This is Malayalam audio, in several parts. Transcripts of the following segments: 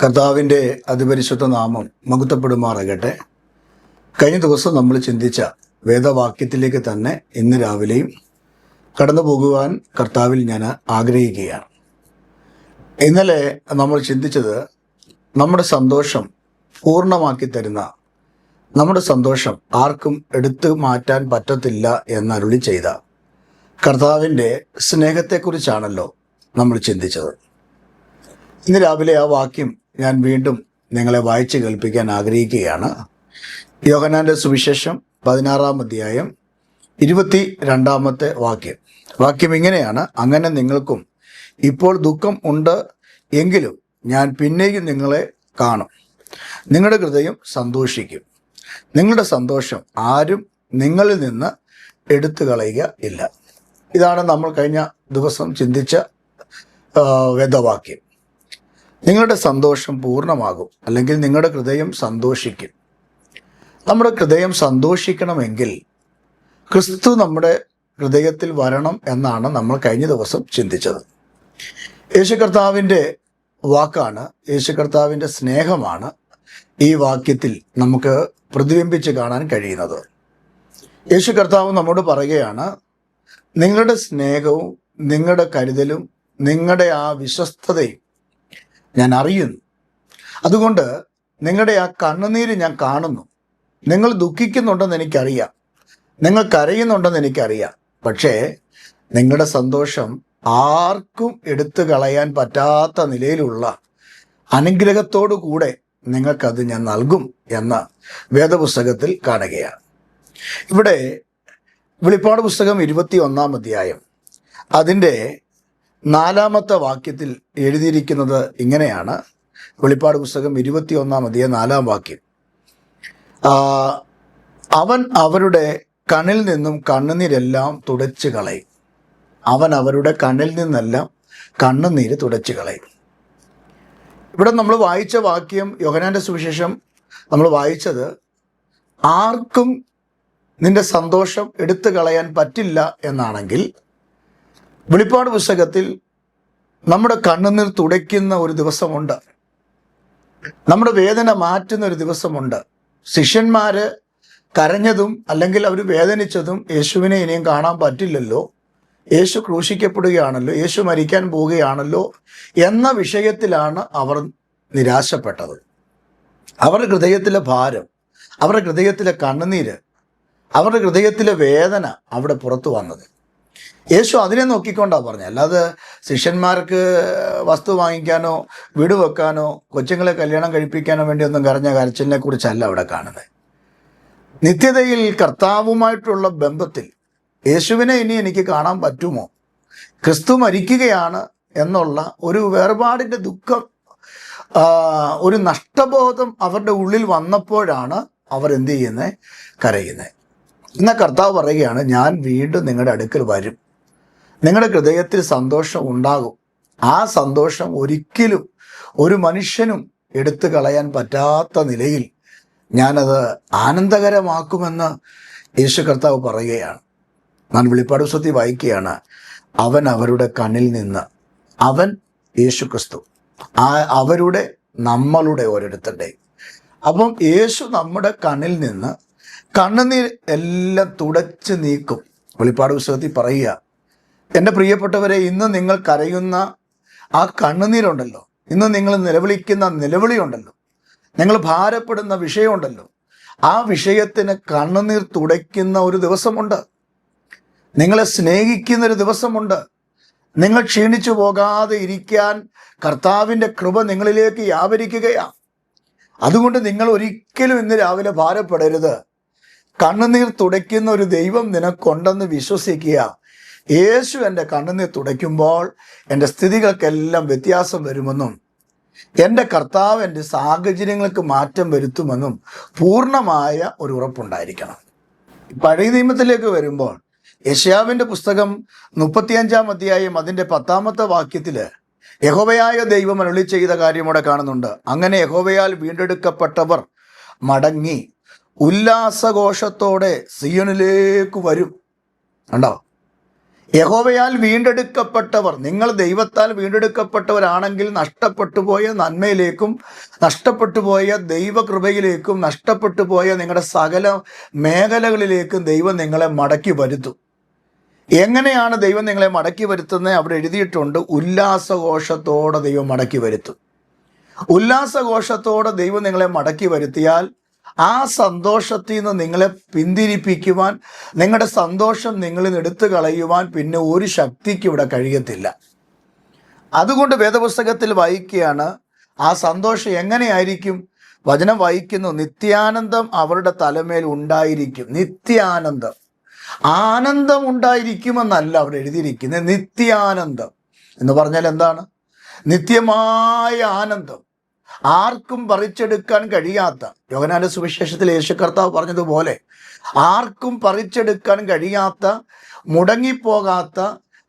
കർത്താവിൻ്റെ അതിപരിശുദ്ധ നാമം മഹത്വപ്പെടുമാറാകട്ടെ. കഴിഞ്ഞ ദിവസം നമ്മൾ ചിന്തിച്ച വേദവാക്യത്തിലേക്ക് തന്നെ ഇന്ന് രാവിലെയും കടന്നു പോകുവാൻ കർത്താവിൽ ഞാൻ ആഗ്രഹിക്കുകയാണ്. ഇന്നലെ നമ്മൾ ചിന്തിച്ചത് നമ്മുടെ സന്തോഷം പൂർണ്ണമാക്കി തരുന്ന, നമ്മുടെ സന്തോഷം ആർക്കും എടുത്തു മാറ്റാൻ പറ്റത്തില്ല എന്നരുളി ചെയ്ത കർത്താവിൻ്റെ സ്നേഹത്തെക്കുറിച്ചാണല്ലോ നമ്മൾ ചിന്തിച്ചത്. ഇന്ന് രാവിലെ ആ വാക്യം ഞാൻ വീണ്ടും നിങ്ങളെ വായിച്ച് കേൾപ്പിക്കാൻ ആഗ്രഹിക്കുകയാണ്. യോഹന്നാന്റെ സുവിശേഷം 16-ാം അധ്യായം 22-ാമത്തെ വാക്യം ഇങ്ങനെയാണ്: അങ്ങനെ നിങ്ങൾക്കും ഇപ്പോൾ ദുഃഖം ഉണ്ട്, എങ്കിലും ഞാൻ പിന്നെയും നിങ്ങളെ കാണും, നിങ്ങളുടെ ഹൃദയം സന്തോഷിക്കും, നിങ്ങളുടെ സന്തോഷം ആരും നിങ്ങളിൽ നിന്ന് എടുത്തു കളയുക ഇല്ല. ഇതാണ് നമ്മൾ കഴിഞ്ഞ ദിവസം ചിന്തിച്ച വേദവാക്യം. നിങ്ങളുടെ സന്തോഷം പൂർണ്ണമാകും, അല്ലെങ്കിൽ നിങ്ങളുടെ ഹൃദയം സന്തോഷിക്കും. നമ്മുടെ ഹൃദയം സന്തോഷിക്കണമെങ്കിൽ ക്രിസ്തു നമ്മുടെ ഹൃദയത്തിൽ വരണം എന്നാണ് നമ്മൾ കഴിഞ്ഞ ദിവസം ചിന്തിച്ചത്. യേശു കർത്താവിൻ്റെ വാക്കാണ്, യേശു കർത്താവിൻ്റെ സ്നേഹമാണ് ഈ വാക്യത്തിൽ നമുക്ക് പ്രതിബിംബിച്ച് കാണാൻ കഴിയുന്നത്. യേശു കർത്താവ് നമ്മോട് പറയുകയാണ്, നിങ്ങളുടെ സ്നേഹവും നിങ്ങളുടെ കരുതലും നിങ്ങളുടെ ആ വിശ്വസ്തതയും ഞാൻ അറിയുന്നു. അതുകൊണ്ട് നിങ്ങളുടെ ആ കണ്ണുനീര് ഞാൻ കാണുന്നു. നിങ്ങൾ ദുഃഖിക്കുന്നുണ്ടെന്ന് എനിക്കറിയാം, നിങ്ങൾ കരയുന്നുണ്ടെന്ന് എനിക്കറിയാം. പക്ഷേ നിങ്ങളുടെ സന്തോഷം ആർക്കും എടുത്തു കളയാൻ പറ്റാത്ത നിലയിലുള്ള അനുഗ്രഹത്തോടു കൂടെ നിങ്ങൾക്കത് ഞാൻ നൽകും എന്ന് വേദപുസ്തകത്തിൽ കാണുകയാണ്. ഇവിടെ വെളിപ്പാട് പുസ്തകം 21-ാം അധ്യായം അതിൻ്റെ 4-ാമത്തെ വാക്യത്തിൽ എഴുതിയിരിക്കുന്നത് ഇങ്ങനെയാണ്. വെളിപ്പാട് പുസ്തകം 21-ാം അധ്യായം 4-ാം വാക്യം: അവൻ അവരുടെ കണ്ണിൽ നിന്നും കണ്ണുനീരെല്ലാം തുടച്ചു കളയും. അവൻ അവരുടെ കണ്ണിൽ നിന്നെല്ലാം കണ്ണുനീര് തുടച്ചു കളയും. ഇവിടെ നമ്മൾ വായിച്ച വാക്യം, യോഹന്നാന്റെ സുവിശേഷം നമ്മൾ വായിച്ചത്, ആർക്കും നിന്റെ സന്തോഷം എടുത്തു കളയാൻ പറ്റില്ല എന്നാണെങ്കിൽ, വെളിപ്പാട് പുസ്തകത്തിൽ നമ്മുടെ കണ്ണുനീർ തുടയ്ക്കുന്ന ഒരു ദിവസമുണ്ട്, നമ്മുടെ വേദന മാറ്റുന്ന ഒരു ദിവസമുണ്ട്. ശിഷ്യന്മാര് കരഞ്ഞതും അല്ലെങ്കിൽ അവർ വേദനിച്ചതും യേശുവിനെ ഇനിയും കാണാൻ പറ്റില്ലല്ലോ, യേശു ക്രൂശിക്കപ്പെടുകയാണല്ലോ, യേശു മരിക്കാൻ പോവുകയാണല്ലോ എന്ന വിഷയത്തിലാണ് അവർ നിരാശപ്പെട്ടത്. അവരുടെ ഹൃദയത്തിലെ ഭാരം, അവരുടെ ഹൃദയത്തിലെ കണ്ണുനീര്, അവരുടെ ഹൃദയത്തിലെ വേദന അവിടെ പുറത്തു വന്നത്. യേശു അതിനെ നോക്കിക്കൊണ്ടാണ് പറഞ്ഞത്. അല്ലാതെ ശിഷ്യന്മാർക്ക് വസ്തു വാങ്ങിക്കാനോ വീട് വെക്കാനോ കൊച്ചുങ്ങളെ കല്യാണം കഴിപ്പിക്കാനോ വേണ്ടിയൊന്നും കരഞ്ഞ കരച്ചിലിനെ കുറിച്ചല്ല അവിടെ കാണുന്നത്. നിത്യതയിൽ കർത്താവുമായിട്ടുള്ള ബന്ധത്തിൽ യേശുവിനെ ഇനി എനിക്ക് കാണാൻ പറ്റുമോ, ക്രിസ്തു മരിക്കുകയാണ് എന്നുള്ള ഒരു വേർപാടിൻ്റെ ദുഃഖം, ഒരു നഷ്ടബോധം അവരുടെ ഉള്ളിൽ വന്നപ്പോഴാണ് അവർ എന്ത് ചെയ്യുന്നത്, കരയുന്നത്. എന്നാൽ കർത്താവ് പറയുകയാണ്, ഞാൻ വീണ്ടും നിങ്ങളുടെ അടുക്കൽ വരും, നിങ്ങളുടെ ഹൃദയത്തിൽ സന്തോഷം ഉണ്ടാകും. ആ സന്തോഷം ഒരിക്കലും ഒരു മനുഷ്യനും എടുത്തു കളയാൻ പറ്റാത്ത നിലയിൽ ഞാനത് ആനന്ദകരമാക്കുമെന്ന് യേശു കർത്താവ് പറയുകയാണ്. ഞാൻ വെളിപ്പാട് പുസ്തകത്തിൽ വായിക്കുകയാണ്, അവൻ അവരുടെ കണ്ണിൽ നിന്ന്, അവൻ യേശു ക്രിസ്തു, അവരുടെ നമ്മളുടെ ഓരോരുത്തരുടെയും. അപ്പം യേശു നമ്മുടെ കണ്ണിൽ നിന്ന് കണ്ണുനീർ എല്ലാം തുടച്ച് നീക്കും. വെളിപ്പാട് പുസ്തകത്തിൽ പറയുക, എൻ്റെ പ്രിയപ്പെട്ടവരെ, ഇന്ന് നിങ്ങൾ കരയുന്ന ആ കണ്ണുനീരുണ്ടല്ലോ, ഇന്ന് നിങ്ങൾ നിലവിളിക്കുന്ന നിലവിളിയുണ്ടല്ലോ, നിങ്ങൾ ഭാരപ്പെടുന്ന വിഷയമുണ്ടല്ലോ, ആ വിഷയത്തിന് കണ്ണുനീർ തുടയ്ക്കുന്ന ഒരു ദിവസമുണ്ട്. നിങ്ങളെ സ്നേഹിക്കുന്ന ഒരു ദിവസമുണ്ട്. നിങ്ങൾ ക്ഷീണിച്ചു പോകാതെ ഇരിക്കാൻ കർത്താവിൻ്റെ കൃപ നിങ്ങളിലേക്ക് വ്യാപരിക്കുകയാണ്. അതുകൊണ്ട് നിങ്ങൾ ഒരിക്കലും ഇന്ന് രാവിലെ ഭാരപ്പെടരുത്. കണ്ണുനീർ തുടയ്ക്കുന്ന ഒരു ദൈവം നിനക്കുണ്ടെന്ന് വിശ്വസിക്കുക. യേശു എൻ്റെ കണ്ണുനീർ തുടയ്ക്കുമ്പോൾ എൻ്റെ സ്ഥിതികൾക്കെല്ലാം വ്യത്യാസം വരുമെന്നും എൻ്റെ കർത്താവ് എൻ്റെ സാഹചര്യങ്ങൾക്ക് മാറ്റം വരുത്തുമെന്നും പൂർണ്ണമായ ഒരു ഉറപ്പുണ്ടായിരിക്കണം. പഴയ നിയമത്തിലേക്ക് വരുമ്പോൾ യെശയ്യാവിൻ്റെ പുസ്തകം 35-ാം അധ്യായം അതിൻ്റെ 10-ാമത്തെ വാക്യത്തിൽ യഹോവയായ ദൈവം അരുളി ചെയ്ത കാര്യം ഇവിടെ കാണുന്നുണ്ട്. അങ്ങനെ യഹോവയാൽ വീണ്ടെടുക്കപ്പെട്ടവർ മടങ്ങി ഉല്ലാസഘോഷത്തോടെ സിയോനിലേക്ക് വരും. കണ്ടോ, യഹോവയാൽ വീണ്ടെടുക്കപ്പെട്ടവർ, നിങ്ങൾ ദൈവത്താൽ വീണ്ടെടുക്കപ്പെട്ടവരാണെങ്കിൽ നഷ്ടപ്പെട്ടു പോയ നന്മയിലേക്കും നഷ്ടപ്പെട്ടു പോയ ദൈവകൃപയിലേക്കും നഷ്ടപ്പെട്ടു പോയ നിങ്ങളുടെ സകല മേഖലകളിലേക്കും ദൈവം നിങ്ങളെ മടക്കി വരുത്തും. എങ്ങനെയാണ് ദൈവം നിങ്ങളെ മടക്കി വരുത്തുന്നത്? അവിടെ എഴുതിയിട്ടുണ്ട്, ഉല്ലാസഘോഷത്തോടെ ദൈവം മടക്കി വരുത്തും. ഉല്ലാസഘോഷത്തോടെ ദൈവം നിങ്ങളെ മടക്കി വരുത്തിയാൽ ആ സന്തോഷത്തിൽ നിന്ന് നിങ്ങളെ പിന്തിരിപ്പിക്കുവാൻ, നിങ്ങളുടെ സന്തോഷം നിങ്ങളിൽ നിന്ന് എടുത്തു കളയുവാൻ പിന്നെ ഒരു ശക്തിക്ക് ഇവിടെ കഴിയത്തില്ല. അതുകൊണ്ട് വേദപുസ്തകത്തിൽ വായിക്കുകയാണ്, ആ സന്തോഷം എങ്ങനെയായിരിക്കും? വചനം വായിക്കുന്നു, നിത്യാനന്ദം അവരുടെ തലമേൽ ഉണ്ടായിരിക്കും. നിത്യാനന്ദം, ആനന്ദം ഉണ്ടായിരിക്കുമെന്നല്ല അവിടെ എഴുതിയിരിക്കുന്നത്. നിത്യാനന്ദം എന്ന് പറഞ്ഞാൽ എന്താണ്? നിത്യമായ ആനന്ദം, ആർക്കും പറിച്ചെടുക്കാൻ കഴിയാത്ത, യോഹന്നാന്റെ സുവിശേഷത്തിൽ യേശു കർത്താവ് പറഞ്ഞതുപോലെ, ആർക്കും പറിച്ചെടുക്കാൻ കഴിയാത്ത, മുടങ്ങിപ്പോകാത്ത,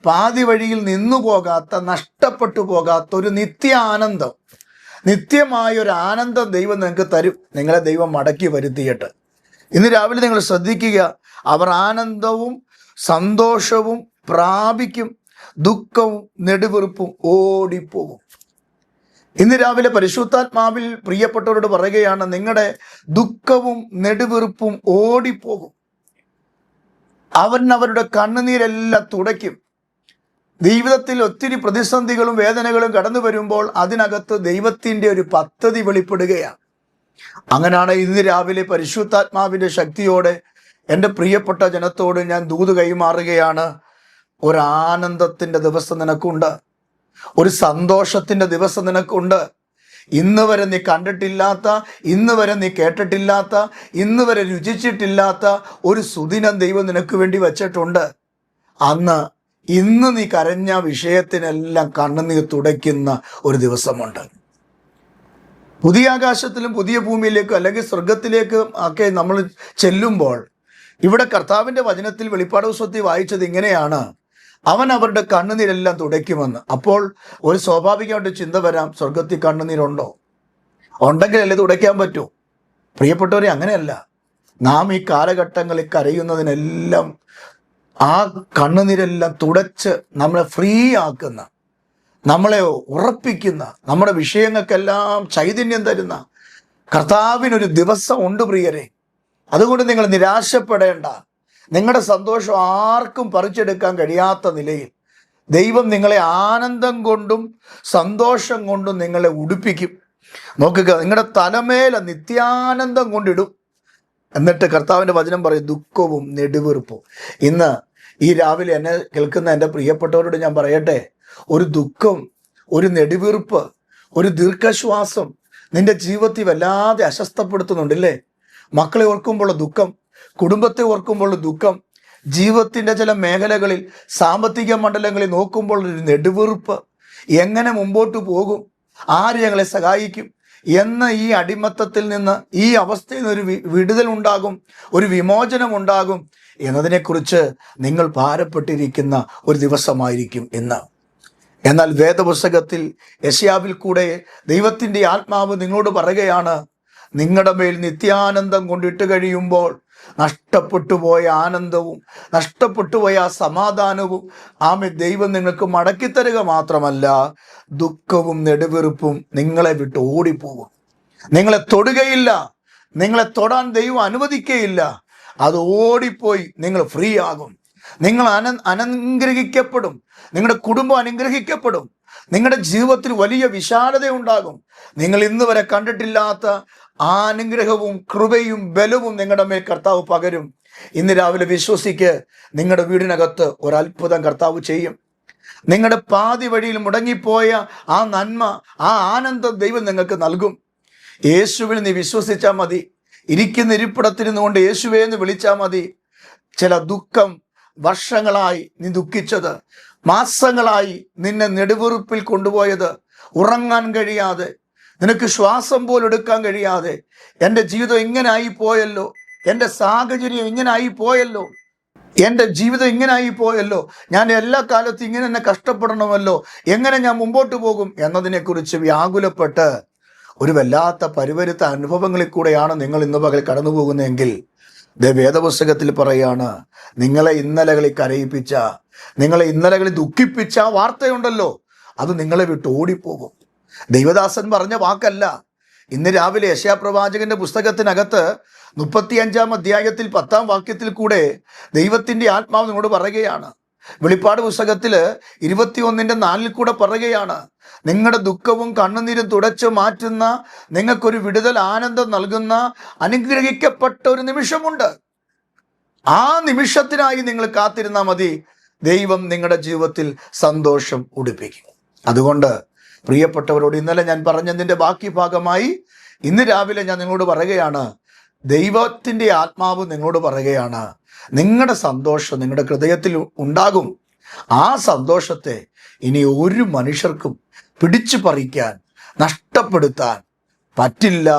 പാതി വഴിയിൽ നിന്നു പോകാത്ത, നഷ്ടപ്പെട്ടു പോകാത്ത ഒരു നിത്യാനന്ദം, നിത്യമായൊരു ആനന്ദം ദൈവം നിങ്ങൾക്ക് തരും, നിങ്ങളെ ദൈവം മടക്കി വരുത്തിയിട്ട്. ഇന്ന് രാവിലെ നിങ്ങൾ ശ്രദ്ധിക്കുക, അവർ ആനന്ദവും സന്തോഷവും പ്രാപിക്കും, ദുഃഖവും നെടുവീർപ്പും ഓടിപ്പോകും. ഇന്ന് രാവിലെ പരിശുദ്ധാത്മാവിൽ പ്രിയപ്പെട്ടവരോട് പറയുകയാണ്, നിങ്ങളുടെ ദുഃഖവും നെടുവീർപ്പും ഓടിപ്പോകും. അവൻ അവരുടെ കണ്ണുനീരെല്ലാം തുടയ്ക്കും. ജീവിതത്തിൽ ഒത്തിരി പ്രതിസന്ധികളും വേദനകളും കടന്നു വരുമ്പോൾ അതിനകത്ത് ദൈവത്തിൻ്റെ ഒരു പദ്ധതി വെളിപ്പെടുകയാണ്. അങ്ങനെയാണ് ഇന്ന് രാവിലെ പരിശുദ്ധാത്മാവിൻ്റെ ശക്തിയോടെ എൻ്റെ പ്രിയപ്പെട്ട ജനത്തോട് ഞാൻ ദൂത് കൈമാറുകയാണ്. ഒരാനന്ദത്തിൻ്റെ ദിവസം നിനക്കുണ്ട്, ഒരു സന്തോഷത്തിൻ്റെ ദിവസം നിനക്കുണ്ട്. ഇന്ന് വരെ നീ കണ്ടിട്ടില്ലാത്ത, ഇന്ന് വരെ നീ കേട്ടിട്ടില്ലാത്ത, ഇന്ന് വരെ രുചിച്ചിട്ടില്ലാത്ത ഒരു സുദിനം ദൈവം നിനക്ക് വേണ്ടി വച്ചിട്ടുണ്ട്. ഇന്ന് നീ കരഞ്ഞ വിഷയത്തിനെല്ലാം കണ്ണുനീർ തുടയ്ക്കുന്ന ഒരു ദിവസമുണ്ട്. പുതിയ ആകാശത്തിലും പുതിയ ഭൂമിയിലേക്കും അല്ലെങ്കിൽ സ്വർഗത്തിലേക്കും ഒക്കെ നമ്മൾ ചെല്ലുമ്പോൾ, ഇവിടെ കർത്താവിൻ്റെ വചനത്തിൽ വെളിപ്പാട് പുസ്തകത്തിൽ വായിച്ചത് ഇങ്ങനെയാണ്, അവൻ അവരുടെ കണ്ണുനീരെല്ലാം തുടയ്ക്കുമെന്ന്. അപ്പോൾ ഒരു സ്വാഭാവികമായിട്ട് ചിന്ത വരാം, സ്വർഗത്തിൽ കണ്ണുനീരുണ്ടോ? ഉണ്ടെങ്കിലല്ലേ തുടയ്ക്കാൻ പറ്റൂ? പ്രിയപ്പെട്ടവരെ, അങ്ങനെയല്ല. നാം ഈ കാലഘട്ടങ്ങളിൽ കരയുന്നതിനെല്ലാം ആ കണ്ണുനീരെല്ലാം തുടച്ച് നമ്മളെ ഫ്രീ ആക്കുന്ന, നമ്മളെ ഉറപ്പിക്കുന്ന, നമ്മുടെ വിഷയങ്ങൾക്കെല്ലാം ചൈതന്യം തരുന്ന കർത്താവിനൊരു ദിവസം ഉണ്ട് പ്രിയരെ. അതുകൊണ്ട് നിങ്ങൾ നിരാശപ്പെടേണ്ട. നിങ്ങളുടെ സന്തോഷം ആർക്കും പറിച്ചെടുക്കാൻ കഴിയാത്ത നിലയിൽ ദൈവം നിങ്ങളെ ആനന്ദം കൊണ്ടും സന്തോഷം കൊണ്ടും നിങ്ങളെ ഉടുപ്പിക്കും. നോക്കുക, നിങ്ങളുടെ തലമേല നിത്യാനന്ദം കൊണ്ടിടും. എന്നിട്ട് കർത്താവിൻ്റെ വചനം പറയും, ദുഃഖവും നെടുവീർപ്പും. ഇന്ന് ഈ രാവിലെ എന്നെ കേൾക്കുന്ന എൻ്റെ പ്രിയപ്പെട്ടവരോട് ഞാൻ പറയട്ടെ, ഒരു ദുഃഖം, ഒരു നെടുവീർപ്പ്, ഒരു ദീർഘശ്വാസം നിന്റെ ജീവിതത്തിൽ വല്ലാതെ അസ്വസ്ഥപ്പെടുത്തുന്നുണ്ടല്ലേ? മക്കളെ ഓർക്കുമ്പോൾ ദുഃഖം, കുടുംബത്തെ ഓർക്കുമ്പോൾ ദുഃഖം, ജീവിതത്തിൻ്റെ ചില മേഖലകളിൽ സാമ്പത്തിക മണ്ഡലങ്ങളിൽ നോക്കുമ്പോൾ ഒരു നെടുവീർപ്പ്. എങ്ങനെ മുമ്പോട്ട് പോകും? ആര് ഞങ്ങളെ സഹായിക്കും എന്ന ഈ അടിമത്തത്തിൽ നിന്ന്, ഈ അവസ്ഥയിൽ നിന്ന് ഒരു വിടുതൽ ഉണ്ടാകും, ഒരു വിമോചനം ഉണ്ടാകും എന്നതിനെക്കുറിച്ച് നിങ്ങൾ ഭാരപ്പെട്ടിരിക്കുന്ന ഒരു ദിവസമായിരിക്കും ഇന്ന്. എന്നാൽ വേദപുസ്തകത്തിൽ യെശയ്യാവിൽ കൂടെ ദൈവത്തിൻ്റെ ആത്മാവ് നിങ്ങളോട് പറയുകയാണ്, നിങ്ങളുടെ മേൽ നിത്യാനന്ദം കൊണ്ടിട്ട് കഴിയുമ്പോൾ നഷ്ടപ്പെട്ടു പോയ ആനന്ദവും നഷ്ടപ്പെട്ടു പോയ ആ സമാധാനവും ദൈവം നിങ്ങൾക്ക് മടക്കിത്തരുക മാത്രമല്ല, ദുഃഖവും നെടുവീർപ്പും നിങ്ങളെ വിട്ട് ഓടിപ്പോകും. നിങ്ങളെ തൊടുകയില്ല, നിങ്ങളെ തൊടാൻ ദൈവം അനുവദിക്കുകയില്ല. അത് ഓടിപ്പോയി നിങ്ങൾ ഫ്രീ ആകും. നിങ്ങൾ അനുഗ്രഹിക്കപ്പെടും. നിങ്ങളുടെ കുടുംബം അനുഗ്രഹിക്കപ്പെടും. നിങ്ങളുടെ ജീവിതത്തിൽ വലിയ വിശാലത ഉണ്ടാകും. നിങ്ങൾ ഇന്ന് വരെ കണ്ടിട്ടില്ലാത്ത ആ അനുഗ്രഹവും കൃപയും ബലവും നിങ്ങളുടെ മേൽ കർത്താവ് പകരും. ഇന്ന് രാവിലെ വിശ്വസിക്ക്, നിങ്ങളുടെ വീടിനകത്ത് ഒരത്ഭുതം കർത്താവ് ചെയ്യും. നിങ്ങളുടെ പാതി വഴിയിൽ മുടങ്ങിപ്പോയ ആ നന്മ, ആ ആനന്ദം ദൈവം നിങ്ങൾക്ക് നൽകും. യേശുവിൽ നീ വിശ്വസിച്ചാൽ മതി. ഇരിക്കുന്ന ഇരിപ്പിടത്തിരുന്നുകൊണ്ട് യേശുവേ എന്ന് വിളിച്ചാൽ മതി. ചില ദുഃഖം, വർഷങ്ങളായി നീ ദുഃഖിച്ചത്, മാസങ്ങളായി നിന്നെ നെടുവീർപ്പിൽ കൊണ്ടുപോയത്, ഉറങ്ങാൻ കഴിയാതെ, നിനക്ക് ശ്വാസം പോലും എടുക്കാൻ കഴിയാതെ, എൻ്റെ ജീവിതം ഇങ്ങനെ ആയിപ്പോയല്ലോ, എൻ്റെ സാഹചര്യം ഇങ്ങനെ ആയിപ്പോയല്ലോ, എൻ്റെ ജീവിതം ഇങ്ങനെ ആയിപ്പോയല്ലോ, ഞാൻ എല്ലാ കാലത്തും ഇങ്ങനെ തന്നെ കഷ്ടപ്പെടണമല്ലോ, എങ്ങനെ ഞാൻ മുമ്പോട്ട് പോകും എന്നതിനെക്കുറിച്ച് വ്യാകുലപ്പെട്ട് ഒരു വല്ലാത്ത പരിവരുത്ത അനുഭവങ്ങളിൽ കൂടെയാണ് നിങ്ങൾ ഇന്ന് പകൽ കടന്നു പോകുന്നതെങ്കിൽ വേദപുസ്തകത്തിൽ പറയാണ്, നിങ്ങളെ ഇന്നലകളിൽ കരയിപ്പിച്ച, നിങ്ങളെ ഇന്നലകളിൽ ദുഃഖിപ്പിച്ച ആ വാർത്തയുണ്ടല്ലോ, അത് നിങ്ങളെ വിട്ട് ഓടിപ്പോകും. ദൈവദാസൻ പറഞ്ഞ വാക്കല്ല. ഇന്ന് രാവിലെ യെശയ്യാപ്രവാചകന്റെ പുസ്തകത്തിനകത്ത് 35 അധ്യായത്തിൽ 10 വാക്യത്തിൽ കൂടെ ദൈവത്തിൻ്റെ ആത്മാവ് നിങ്ങളോട് പറയുകയാണ്. വെളിപ്പാട് പുസ്തകത്തിൽ 21:4 കൂടെ പറയുകയാണ്, നിങ്ങളുടെ ദുഃഖവും കണ്ണുനീരും തുടച്ചു മാറ്റുന്ന, നിങ്ങൾക്കൊരു വിടുതൽ ആനന്ദം നൽകുന്ന അനുഗ്രഹിക്കപ്പെട്ട ഒരു നിമിഷമുണ്ട്. ആ നിമിഷത്തിനായി നിങ്ങൾ കാത്തിരുന്നാൽ മതി. ദൈവം നിങ്ങളുടെ ജീവിതത്തിൽ സന്തോഷം ഉടിപ്പിക്കും. അതുകൊണ്ട് പ്രിയപ്പെട്ടവരോട് ഇന്നലെ ഞാൻ പറഞ്ഞതിൻ്റെ ബാക്കി ഭാഗമായി ഇന്ന് രാവിലെ ഞാൻ നിങ്ങളോട് പറയുകയാണ്, ദൈവത്തിൻ്റെ ആത്മാവ് നിങ്ങളോട് പറയുകയാണ്, നിങ്ങളുടെ സന്തോഷം നിങ്ങളുടെ ഹൃദയത്തിൽ ഉണ്ടാകും. ആ സന്തോഷത്തെ ഇനി ഒരു മനുഷ്യർക്കും പിടിച്ചു പറിക്കാൻ, നഷ്ടപ്പെടുത്താൻ പറ്റില്ല.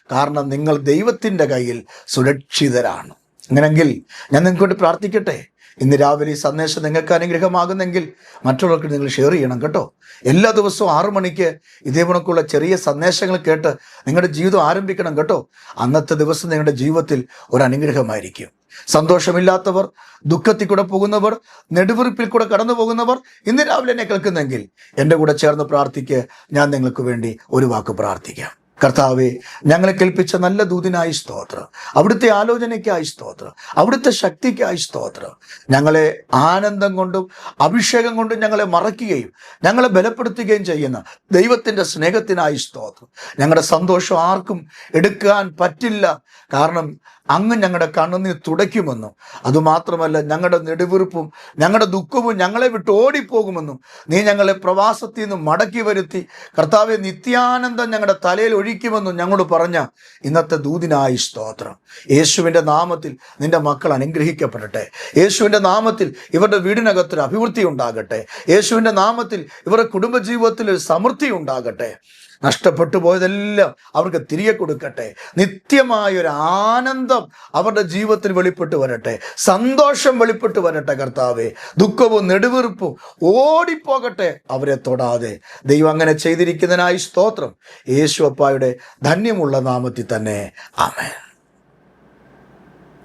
കാരണം നിങ്ങൾ ദൈവത്തിൻ്റെ കയ്യിൽ സുരക്ഷിതരാണ്. അങ്ങനെങ്കിൽ ഞാൻ നിങ്ങൾക്ക് പ്രാർത്ഥിക്കട്ടെ. ഇന്ന് രാവിലെ ഈ സന്ദേശം നിങ്ങൾക്ക് അനുഗ്രഹമാകുന്നെങ്കിൽ മറ്റുള്ളവർക്ക് നിങ്ങൾ ഷെയർ ചെയ്യണം കേട്ടോ. എല്ലാ ദിവസവും 6 മണിക്ക് ഇതേപോണക്കുള്ള ചെറിയ സന്ദേശങ്ങൾ കേട്ട് നിങ്ങളുടെ ജീവിതം ആരംഭിക്കണം കേട്ടോ. അന്നത്തെ ദിവസം നിങ്ങളുടെ ജീവിതത്തിൽ ഒരു അനുഗ്രഹമായിരിക്കും. സന്തോഷമില്ലാത്തവർ, ദുഃഖത്തിൽ കൂടെ പോകുന്നവർ, നെടുവീർപ്പിൽ കൂടെ കടന്നു പോകുന്നവർ ഇന്ന് രാവിലെ എന്നെ കേൾക്കുന്നെങ്കിൽ എൻ്റെ കൂടെ ചേർന്ന് പ്രാർത്ഥിക്ക്. ഞാൻ നിങ്ങൾക്ക് വേണ്ടി ഒരു വാക്ക് പ്രാർത്ഥിക്കാം. കർത്താവെ, ഞങ്ങളെ കേൾപ്പിച്ച നല്ല ദൂതിനായി സ്തോത്രം. അവിടുത്തെ ആലോചനയ്ക്കായി സ്തോത്രം. അവിടുത്തെ ശക്തിക്കായി സ്തോത്രം. ഞങ്ങളെ ആനന്ദം കൊണ്ടും അഭിഷേകം കൊണ്ടും ഞങ്ങളെ മറയ്ക്കുകയും ഞങ്ങളെ ബലപ്പെടുത്തുകയും ചെയ്യുന്ന ദൈവത്തിൻ്റെ സ്നേഹത്തിനായി സ്തോത്രം. ഞങ്ങളുടെ സന്തോഷം ആർക്കും എടുക്കാൻ പറ്റില്ല. കാരണം അങ്ങ് ഞങ്ങളുടെ കണ്ണുനീർ തുടയ്ക്കുമെന്നും അതുമാത്രമല്ല ഞങ്ങളുടെ നെടുവീർപ്പും ഞങ്ങളുടെ ദുഃഖവും ഞങ്ങളെ വിട്ട് ഓടിപ്പോകുമെന്നും നീ ഞങ്ങളെ പ്രവാസത്തിൽ നിന്ന് മടക്കി വരുത്തി കർത്താവെ നിത്യാനന്ദം ഞങ്ങളുടെ തലയിൽ ഒഴിക്കുമെന്നും ഞങ്ങളോട് പറഞ്ഞ ഇന്നത്തെ ദൂതിനായി സ്തോത്രം. യേശുവിൻ്റെ നാമത്തിൽ നിന്റെ മക്കൾ അനുഗ്രഹിക്കപ്പെടട്ടെ. യേശുവിൻ്റെ നാമത്തിൽ ഇവരുടെ വീടിനകത്തൊരു അഭിവൃദ്ധി ഉണ്ടാകട്ടെ. യേശുവിൻ്റെ നാമത്തിൽ ഇവരുടെ കുടുംബജീവിതത്തിൽ ഒരു സമൃദ്ധി ഉണ്ടാകട്ടെ. നഷ്ടപ്പെട്ടു പോയതെല്ലാം അവർക്ക് തിരികെ കൊടുക്കട്ടെ. നിത്യമായൊരു ആനന്ദം അവരുടെ ജീവിതത്തിൽ വെളിപ്പെട്ട് വരട്ടെ. സന്തോഷം വെളിപ്പെട്ട് വരട്ടെ. കർത്താവെ, ദുഃഖവും നെടുവീർപ്പും ഓടിപ്പോകട്ടെ അവരെ തൊടാതെ. ദൈവം അങ്ങനെ ചെയ്തിരിക്കുന്നതിനായി സ്തോത്രം. യേശു അപ്പായുടെ ധന്യമുള്ള നാമത്തിൽ തന്നെ ആമേൻ.